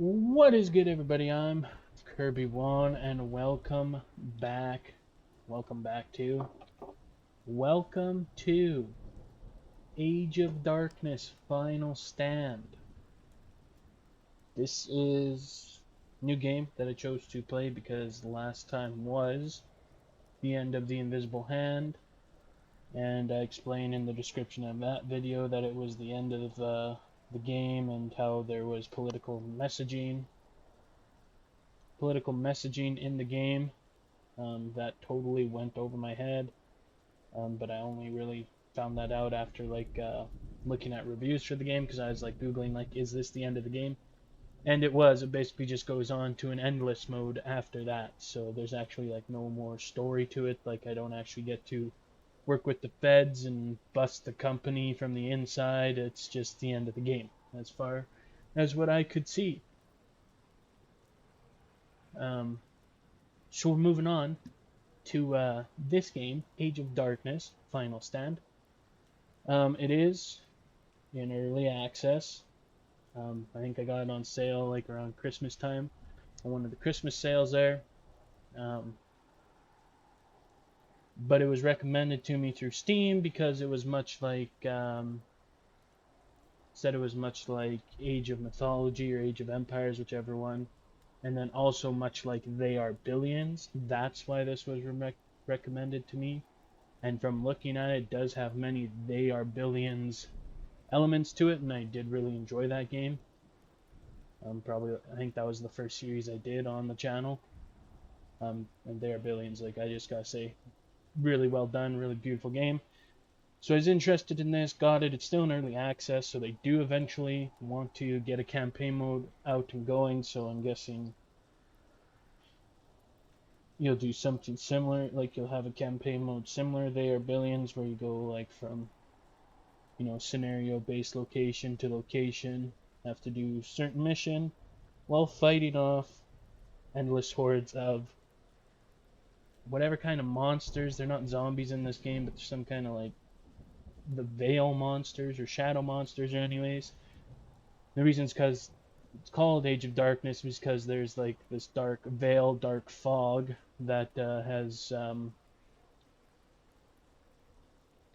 What is good, everybody? I'm Kirby1 and welcome back. Welcome back to Age of Darkness Final Stand. This is a new game that I chose to play because the last time was the end of the Invisible Hand, and I explained in the description of that video that it was the end of the game and how there was political messaging in the game. That totally went over my head, but I only really found that out after looking at reviews for the game, because I was like googling like, is this the end of the game? And it was. It basically just goes on to an endless mode after that. So there's actually like no more story to it. Like, I don't actually get to work with the feds and bust the company from the inside. It's just the end of the game, as far as what I could see. Um, so we're moving on to this game, Age of Darkness Final Stand. It is in early access. I think I got it on sale like around Christmas time on one of the Christmas sales there. But it was recommended to me through Steam because it was much like said it was much like Age of Mythology or Age of Empires, whichever one, and then also much like They Are Billions. That's why this was recommended to me. And from looking at it, it does have many They Are Billions elements to it, and I did really enjoy that game. I think that was the first series I did on the channel. And They Are Billions, like, I just gotta say, really well done, really beautiful game. So I was interested in this, got it. It's still in early access, so they do eventually want to get a campaign mode out and going, so I'm guessing you'll do something similar, like you'll have a campaign mode similar to They Are Billions, where you go like from, scenario based location to location, have to do certain mission while fighting off endless hordes of whatever kind of monsters. They're not zombies in this game, but they're some kind of like the veil monsters or shadow monsters, or anyways. The reason is because it's called Age of Darkness is because there's like this dark veil, dark fog that has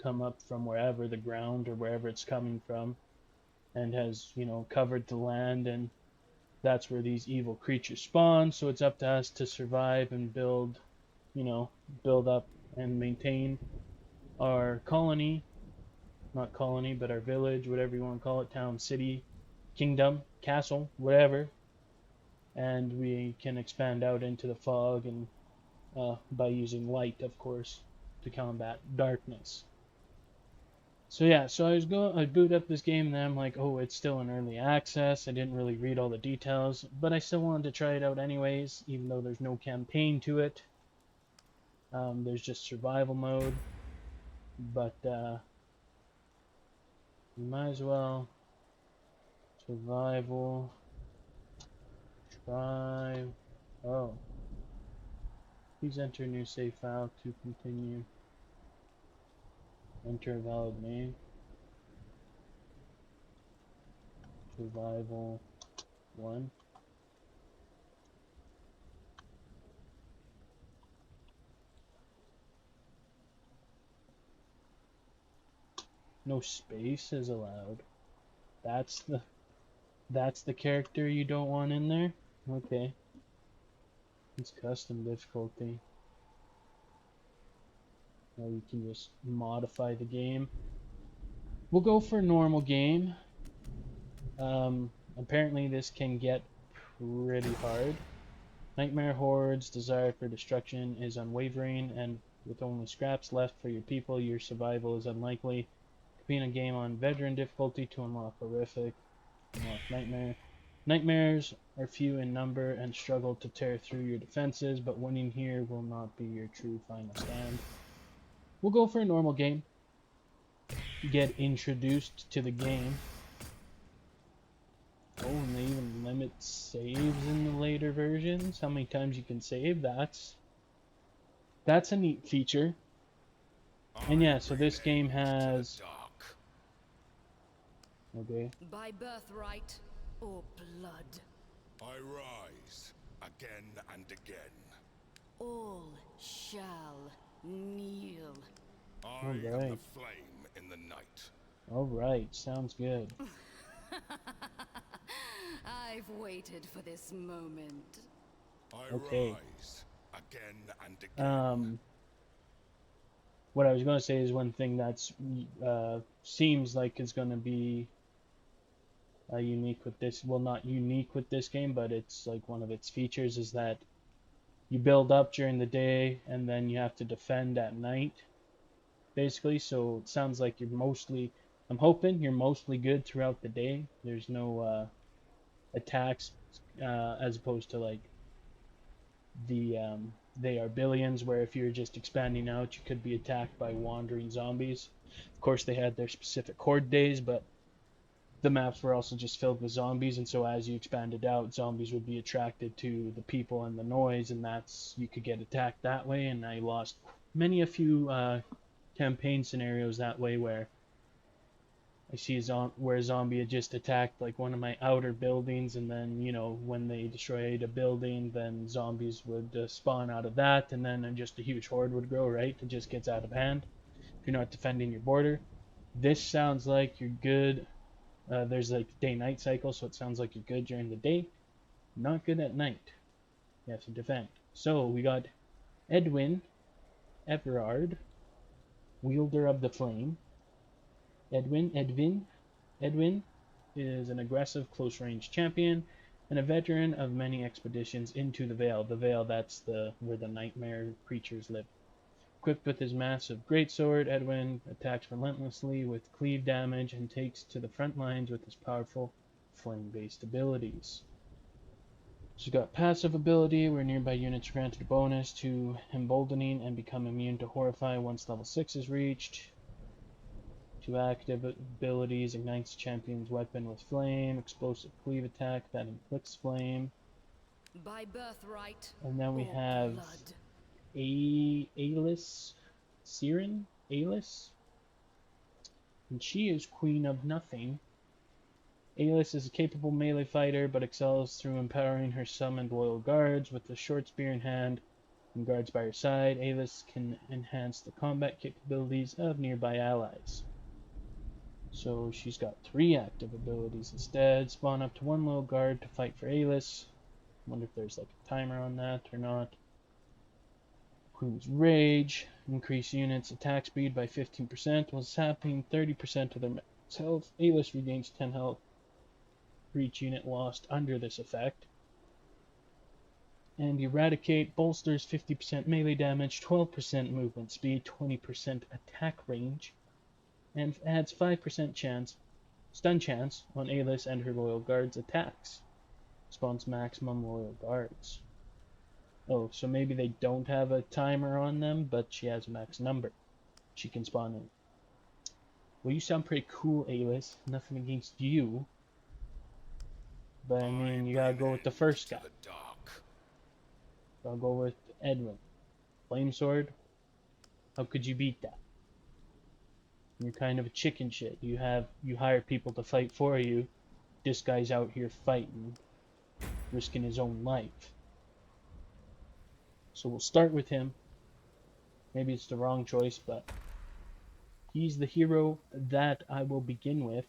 come up from wherever, the ground or wherever it's coming from, and has, covered the land, and that's where these evil creatures spawn. So it's up to us to survive and build up and maintain our colony, not colony, but our village, whatever you want to call it, town, city, kingdom, castle, whatever. And we can expand out into the fog, and by using light, of course, to combat darkness. So yeah, so I boot up this game, and then I'm like, oh, it's still in early access. I didn't really read all the details, but I still wanted to try it out anyways, even though there's no campaign to it. There's just survival mode, but you might as well survival try. Oh, please enter new save file to continue. Enter a valid name. Survival 1. No space is allowed. That's the character you don't want in there? Okay. It's custom difficulty. Now you can just modify the game. We'll go for normal game. Apparently this can get pretty hard. Nightmare hordes, desire for destruction is unwavering, and with only scraps left for your people, your survival is unlikely. Compete a game on veteran difficulty to unlock horrific. Unlock nightmare. Nightmares are few in number and struggle to tear through your defenses, but winning here will not be your true final stand. We'll go for a normal game. Get introduced to the game. Oh, and they even limit saves in the later versions. How many times you can save? That's a neat feature. And yeah, so this game has... Okay. By birthright or blood. I rise again and again. All shall kneel. I am the Alright. flame in the night. Alright, sounds good. I've waited for this moment. I Okay. rise again and again. Um, what I was gonna say is one thing that's seems like is gonna be unique with this. Well, not unique with this game, but it's like one of its features is that you build up during the day and then you have to defend at night, basically. So it sounds like you're mostly. I'm hoping you're mostly good throughout the day. There's no attacks as opposed to like the they are billions, where if you're just expanding out, you could be attacked by wandering zombies. Of course, they had their specific horde days, but the maps were also just filled with zombies, and so as you expanded out, zombies would be attracted to the people and the noise, and that's you could get attacked that way. And I lost many a few campaign scenarios that way where I see where a zombie had just attacked like one of my outer buildings, and then when they destroyed a building, then zombies would spawn out of that, and then just a huge horde would grow. Right, it just gets out of hand if you're not defending your border. This sounds like you're good. There's like day-night cycle, so it sounds like you're good during the day, not good at night. You have to defend. So we got Edwin Everard, wielder of the flame. Edwin is an aggressive close-range champion and a veteran of many expeditions into the Vale. The Vale, that's where the nightmare creatures live. Equipped with his massive greatsword, Edwin attacks relentlessly with cleave damage and takes to the front lines with his powerful flame-based abilities. She's got passive ability where nearby units are granted a bonus to emboldening and become immune to horrify once level 6 is reached. Two active abilities: ignites champion's weapon with flame, explosive cleave attack that inflicts flame. By birthright And then we or have blood. Alice Siren, Alice, and she is Queen of Nothing. Alice is a capable melee fighter, but excels through empowering her summoned loyal guards with a short spear in hand and guards by her side. Alice can enhance the combat capabilities of nearby allies. So she's got 3 active abilities instead. Spawn up to 1 loyal guard to fight for Alice. Wonder if there's like a timer on that or not. Queen's Rage. Increase units' attack speed by 15% while zapping 30% of their max health. Alice regains 10 health for each unit lost under this effect. And Eradicate bolsters 50% melee damage, 12% movement speed, 20% attack range, and adds 5% stun chance on Alice and her loyal guards' attacks. Spawns maximum loyal guards. Oh, so maybe they don't have a timer on them, but she has a max number she can spawn in. Well, you sound pretty cool, Alice. Nothing against you. But I I mean, you bring gotta an go with the end first to guy. the dark. I'll go with Edwin. Flame sword. How could you beat that? You're kind of a chicken shit. You hire people to fight for you. This guy's out here fighting, risking his own life. So we'll start with him. Maybe it's the wrong choice, but he's the hero that I will begin with.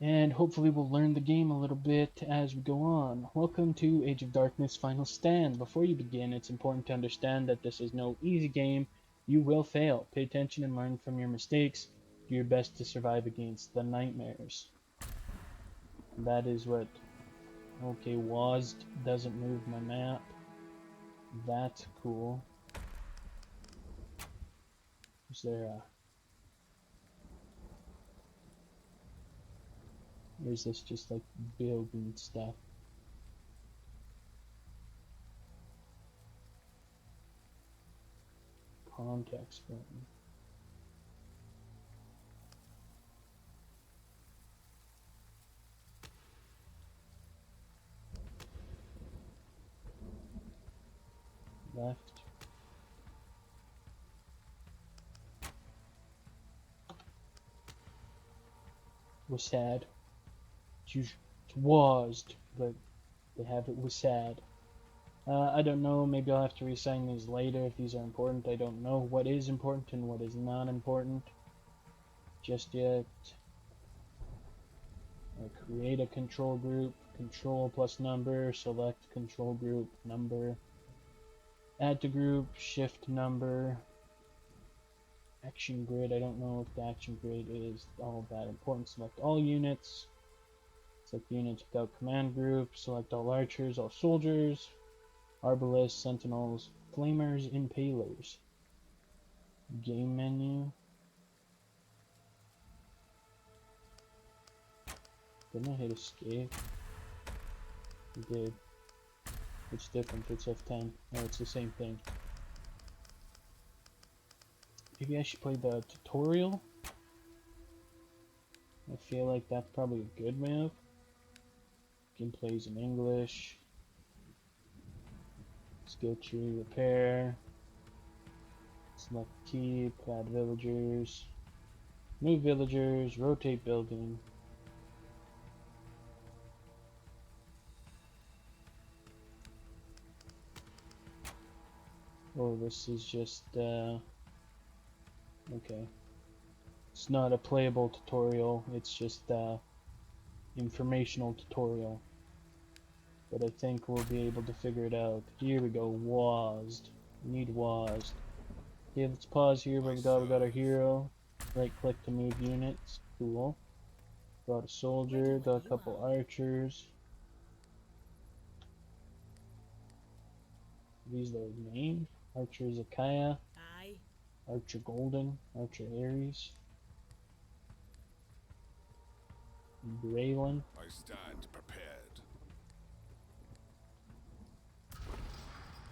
And hopefully we'll learn the game a little bit as we go on. Welcome to Age of Darkness Final Stand. Before you begin, it's important to understand that this is no easy game. You will fail. Pay attention and learn from your mistakes. Do your best to survive against the nightmares. That is what... Okay, WASD doesn't move my map. That's cool. Is there a... Or is this just like building stuff? Context button. Left. Was sad. It's wased, but they have it with sad. I don't know, maybe I'll have to reassign these later if these are important. I don't know what is important and what is not important just yet. Create a control group, control plus number, select control group, number, add to group, shift number, action grid. I don't know if the action grid is all that important. Select all units, select units without command group, select all archers, all soldiers, arbalists, sentinels, flamers, impalers. Game menu. Didn't I hit escape? I did. It's different, it's F10. No, it's the same thing. Maybe I should play the tutorial? I feel like that's probably a good move. Gameplay's in English. Skill tree repair. Select keep, add villagers. Move villagers, rotate building. Oh, this is just, okay. It's not a playable tutorial, it's just informational tutorial. But I think we'll be able to figure it out. Here we go, wased. We need wased. Okay, let's pause here, but we got our hero. Right click to move units. Cool. Got a soldier, got a couple archers. These are their names. Archer Zakaya. Aye. Archer Golden. Archer Ares. Braylon. I stand prepared.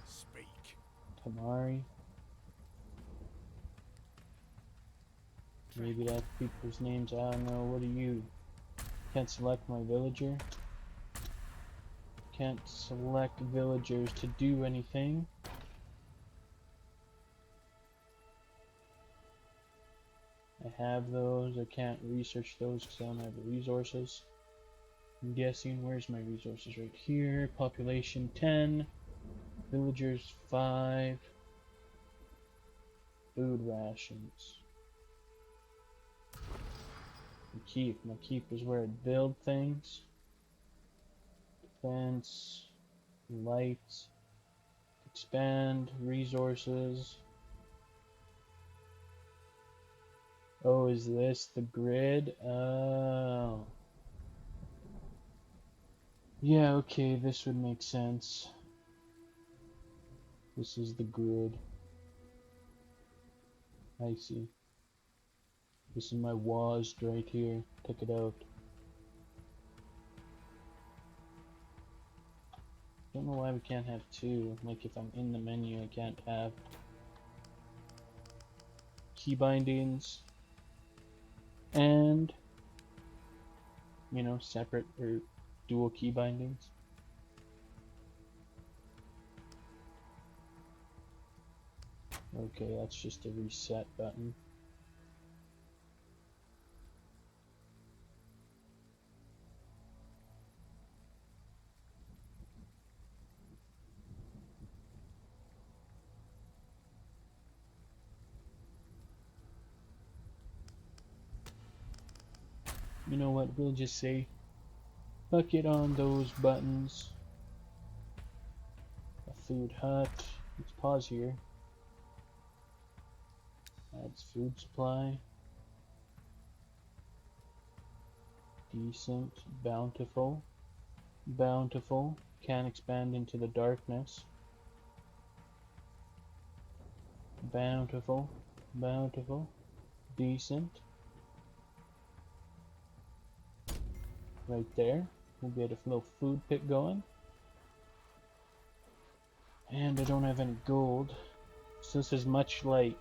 Speak. Tamari. Maybe that's people's names. I don't know. What are you? Can't select my villager. Can't select villagers to do anything. I have those. I can't research those because I don't have the resources. I'm guessing, where's my resources? Right here. Population 10. Villagers 5. Food rations. My keep is where I build things. Defense. Lights. Expand. Resources. Oh, is this the grid? Oh. Yeah, okay, this would make sense. This is the grid. I see. This is my WASD right here. Check it out. Don't know why we can't have two. Like if I'm in the menu, I can't have key bindings and, you know, separate or dual key bindings. Okay, that's just a reset button. You know what, we'll just say fuck it on those buttons. A food hut. Let's pause here. Adds food supply. Decent. Bountiful. Bountiful. Can expand into the darkness. Bountiful. Bountiful. Decent. Right there. We'll get a little food pit going. And I don't have any gold. So this is much like,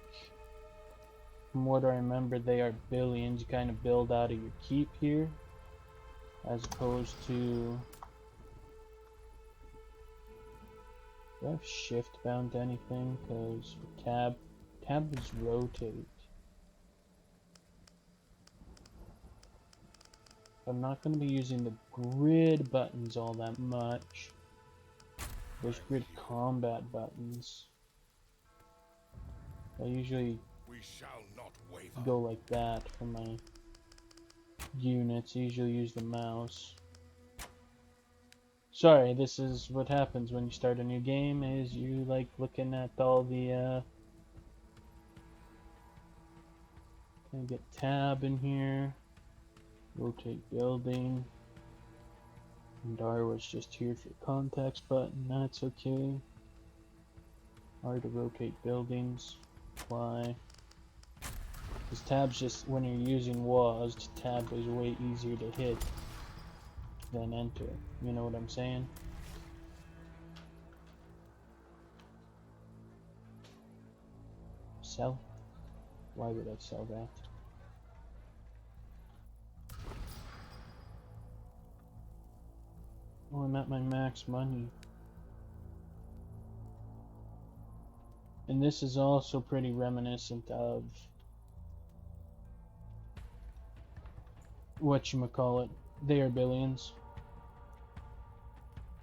from what I remember, they are billions. You kind of build out of your keep here. As opposed to... Do I have shift bound to anything? Because tab is rotate. I'm not going to be using the grid buttons all that much. There's grid combat buttons. I usually We shall not waver. go like that for my units. I usually use the mouse. Sorry, this is what happens when you start a new game, is you like looking at all the, can I get tab in here? Rotate building. And R was just here for context button, that's okay. R to rotate buildings. Apply. This tab's just, when you're using WASD, tab is way easier to hit than enter. You know what I'm saying? Sell? Why would I sell that? Oh, I'm at my max money. And this is also pretty reminiscent of whatchamacallit, They Are Billions.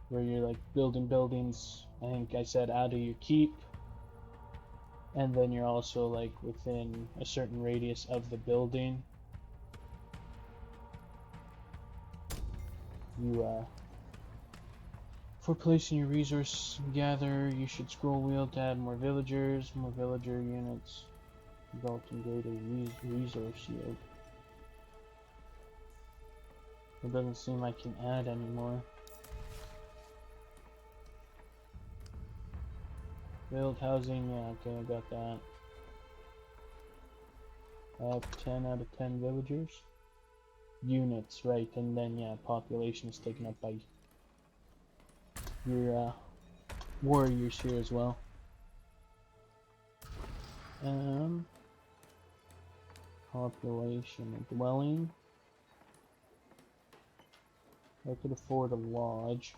Where you're like building buildings, I think I said out of your keep. And then you're also like within a certain radius of the building. For placing your resource gather, you should scroll wheel to add more villagers, more villager units, result in greater resource yield. It doesn't seem I can add anymore. Build housing, yeah, okay, I got that. I have 10 out of 10 villagers. Units, right, and then yeah, population is taken up by your warriors here as well. Population and dwelling. I could afford a lodge.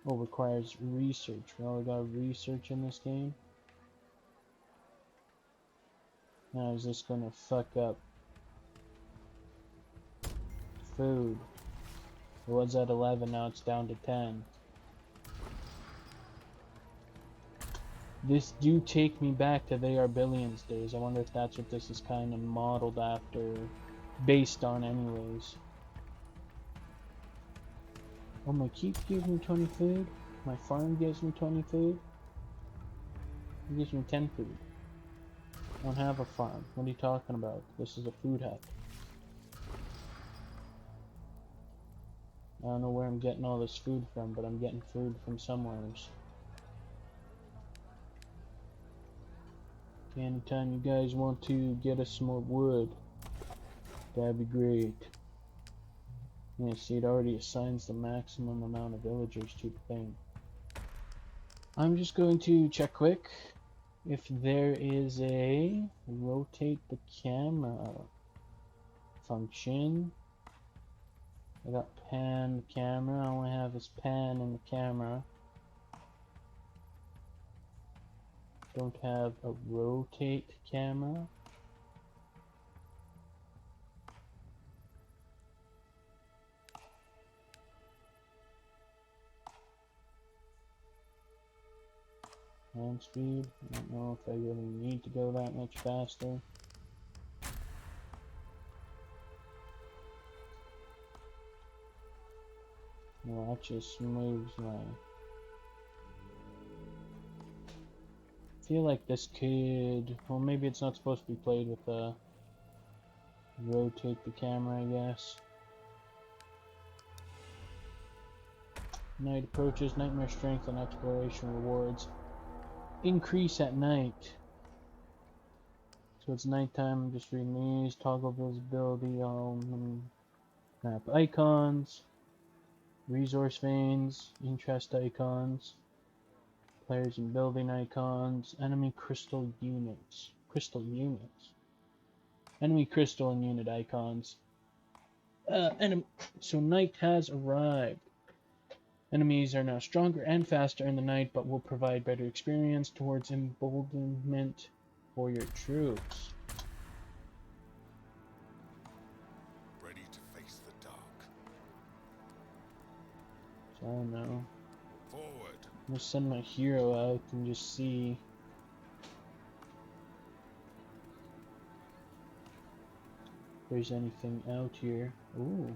Oh, requires research. Well, we got research in this game. Now is this gonna fuck up food? It was at 11, now it's down to 10. This do take me back to They Are Billions days. I wonder if that's what this is kind of modeled after, based on anyways. Oh, my keep gives me 20 food. My farm gives me 20 food. It gives me 10 food. I don't have a farm. What are you talking about? This is a food hut. I don't know where I'm getting all this food from, but I'm getting food from somewhere. Anytime you guys want to get us some more wood, that'd be great. Yeah, see, it already assigns the maximum amount of villagers to the thing. I'm just going to check quick if there is a rotate the camera function. I got pan the camera. All I have is pan in the camera. Don't have a rotate camera. Hand speed. I don't know if I really need to go that much faster. No, that just moves my... I feel like this could... Well, maybe it's not supposed to be played with the... rotate the camera, I guess. Night approaches, nightmare strength and exploration rewards increase at night. So it's nighttime, I'm just reading these. Toggle visibility, map icons, resource veins, interest icons, players and building icons, enemy crystal units. Enemy crystal and unit icons. So night has arrived. Enemies are now stronger and faster in the night, but will provide better experience towards emboldenment for your troops. Oh no. Forward. I'm gonna send my hero out and just see. If there's anything out here. Ooh.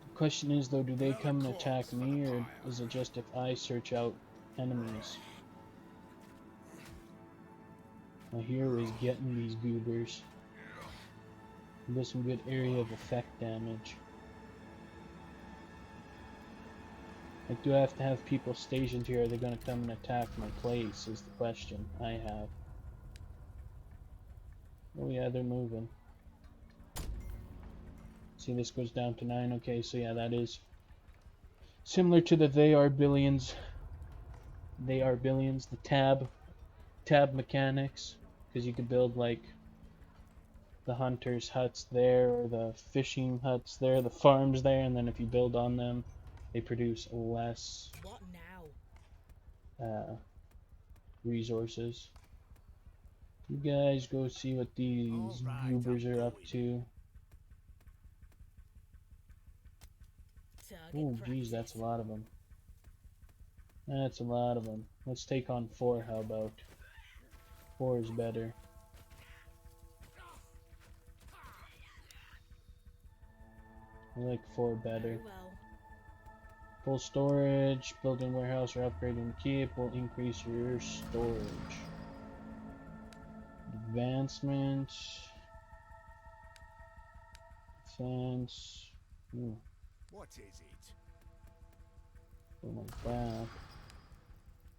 The question is though, do they come and attack me, or is it just if I search out enemies? My hero is getting these goobers. There's some good area of effect damage. Like, do I have to have people stationed here, or are they gonna come and attack my place, is the question I have. Oh yeah, they're moving. See, this goes down to 9, okay, so yeah, that is similar to the They Are Billions, the tab mechanics, because you could build like the hunters' huts there, or the fishing huts there, the farms there, and then if you build on them, they produce less What now? Resources. You guys go see what these Alright, goobers I'm are up going to. Target Oh, geez, practice. that's a lot of them. That's a lot of them. Let's take on 4, how about? 4 is better. I like 4 better. Very well. Full storage, building warehouse, or upgrading keep will increase your storage. Advancement. Defense. Ooh, What is it? something like that.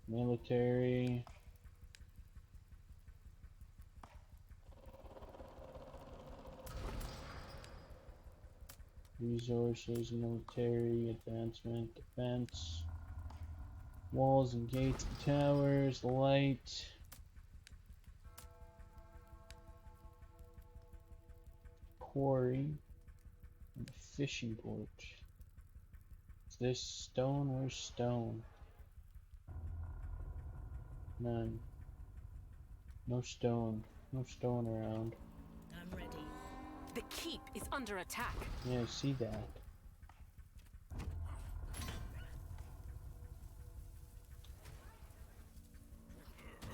Military. Resources, military, advancement, defense. Walls and gates and towers, light. Quarry. And a fishing port. Is this stone? Where's stone? None. No stone. No stone around. I'm ready. The keep is under attack. Yeah, I see that.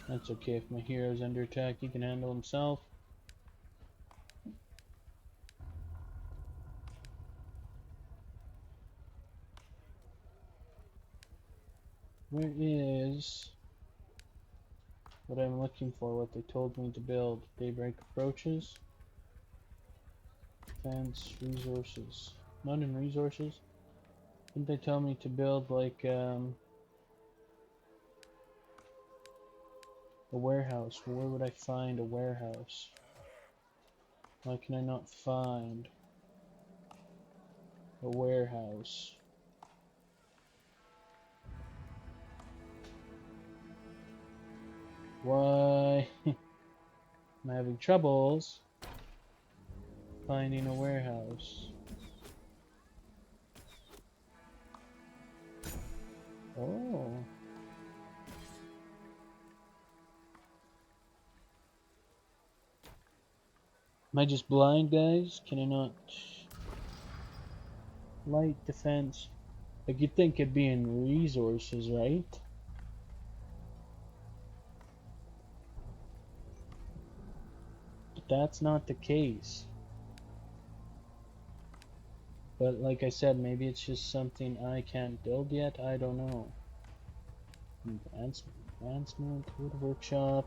That's okay if my hero's under attack, he can handle himself. Where is what I'm looking for, what they told me to build? Daybreak approaches. Defense, resources. Not in resources. Didn't they tell me to build like a warehouse? Where would I find a warehouse? Why can I not find a warehouse? Why? I'm having troubles finding a warehouse. Oh. Am I just blind, guys? Can I not? Light defense. Like, you'd think it'd be in resources, right? But that's not the case. But like I said, maybe it's just something I can't build yet. I don't know. Advancement, wood workshop.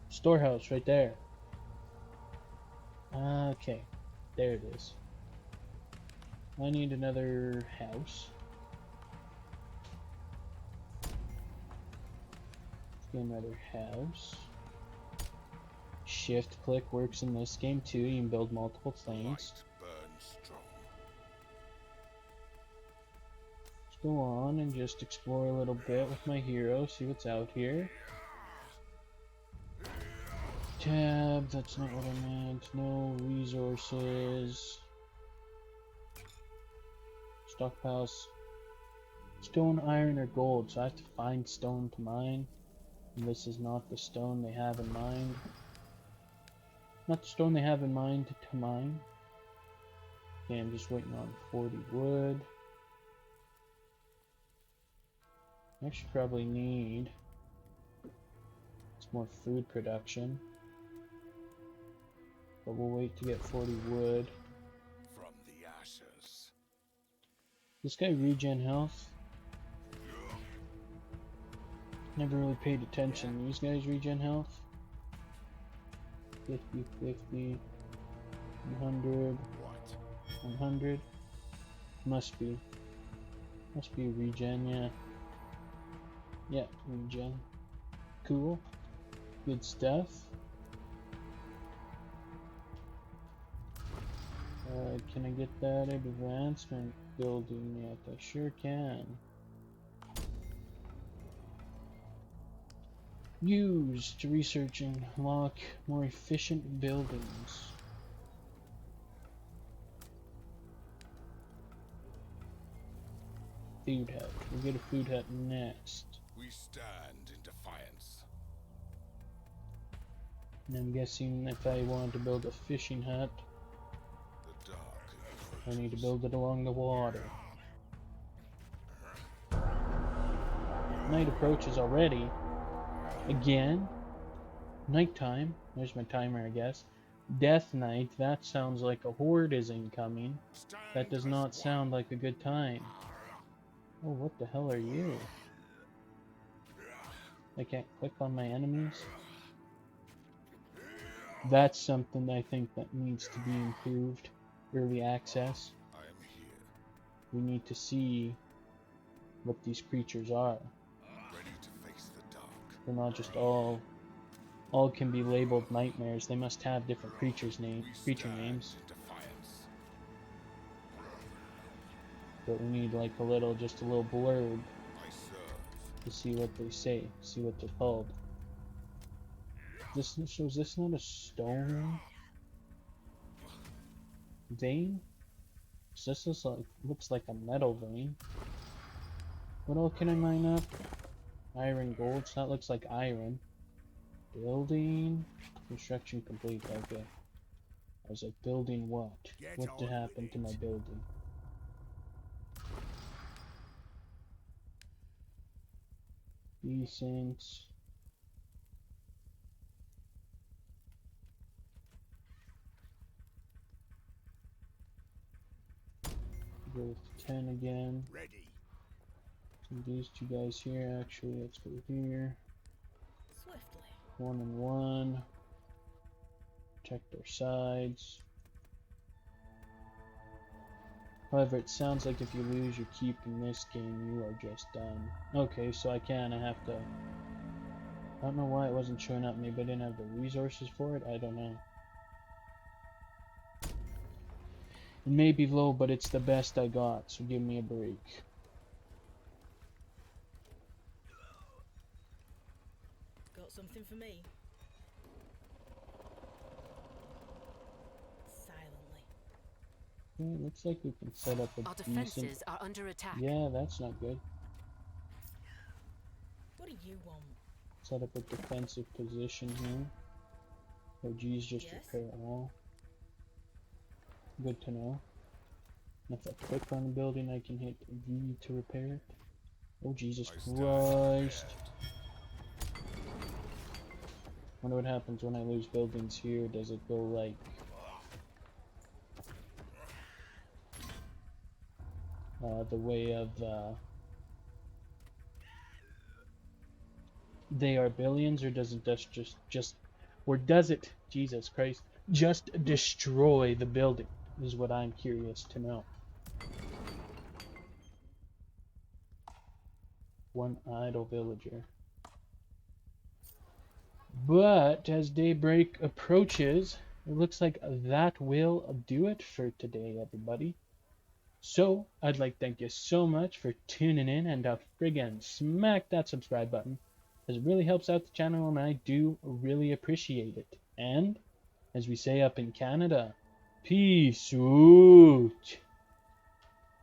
Storehouse right there. Okay, there it is. I need another house. Let's get another house. Shift click works in this game too. You can build multiple things. Light burns strong. Let's go on and just explore a little bit with my hero, see what's out here. Tab, that's not what I meant. No resources. Stockpiles. Stone, iron, or gold. So I have to find stone to mine. And this is not the stone they have in mind. Not the stone they have in mind to mine. Okay, I'm just waiting on 40 wood. I should probably need some more food production. But we'll wait to get 40 wood. From the ashes. This guy regen health. Never really paid attention. These guys regen health. 50, 50, 100, What? 100. Must be regen, yeah. Yeah, regen. Cool. Good stuff. Can I get that advancement building yet? I sure can. Use to research and unlock more efficient buildings. Food hut. We'll get a food hut next. We stand in defiance. And I'm guessing if I want to build a fishing hut, The dark I need to build it along the water. Night approaches already. Again. Nighttime. There's my timer, I guess. Death Night. That sounds like a horde is incoming. That does not sound like a good time. Oh, what the hell are you? I can't click on my enemies. That's something I think that needs to be improved. Early access. I am here. We need to see what these creatures are. Ready to face the dark. They're not just all can be labeled nightmares. They must have different creature names. In defiance. But we need like just a little blurb I serve. to see what they say, see what they're called. This shows this not a stone vein? So this looks like a metal vein. What all can I mine up? Iron, gold. So that looks like iron. Building. Construction complete. Okay. I was like, building what? Get What on happened with to my it. building? Decent. Go with 10 again. Ready. So these two guys here, actually, let's go here. Swiftly. 1 and 1. Protect their sides. However, it sounds like if you lose your keep in this game, you are just done. Okay, so I have to... I don't know why it wasn't showing up. Maybe I didn't have the resources for it. I don't know. It may be low, but it's the best I got, so give me a break. Got something for me? Silently. Okay, looks like we can set up a Our decent... defenses are under attack. Yeah, that's not good. What do you want? Set up a defensive position here. Oh geez, just Yes? repair all. Good to know. And if I click on the building, I can hit V to repair it. Oh Jesus I stand Christ! prepared. Wonder what happens when I lose buildings here. Does it go like... the way of... they are billions, or does it just or does it, Jesus Christ, just destroy the building, is what I'm curious to know. One idle villager. But as daybreak approaches, it looks like that will do it for today, everybody. So, I'd like to thank you so much for tuning in, and friggin' smack that subscribe button, as it really helps out the channel, and I do really appreciate it. And, as we say up in Canada, peace out.